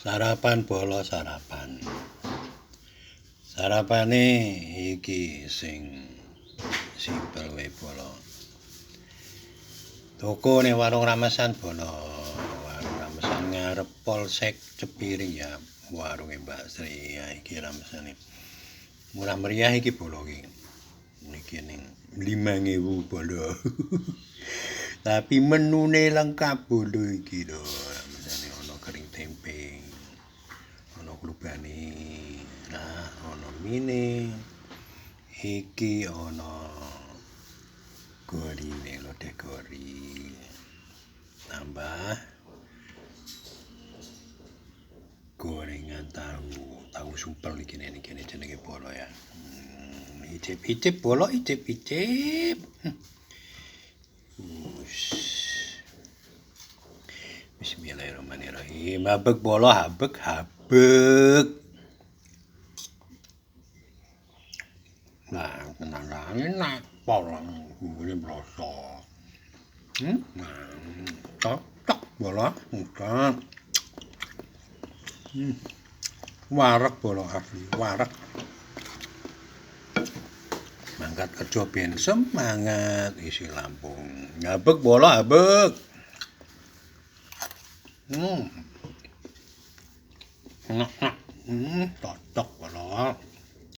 Sarapan bolo sarapan. Sarapane iki sing simpel wae bolo. Toko ning warung ramesan bolo. Warung ramesan ngarep Polsek Cepiring ya. Warunge Mbak Sri ya iki ramesane. Murah meriah iki bolo iki. Niki ning 5.000 bolo. Tapi menune lengkap bolo iki lho. Ramesane ana kering tempe. Ana klubane. Nah, ana mine. Iki ana gorine lodeh gori. Tambah gorengan tahu supel iki jenenge bolo ya. Icip-icip bolo, icip-icip. Bismillahirrahmanirrahim. Habek bolo, habek. Nah, tenan enak pol ngene bloso. Cocok bolo, cocok. Wareg bolo asli, wareg. Mangkat kerja ben semangat isi Lampung. Habek bolo, habek. Enak. Cocok bolo.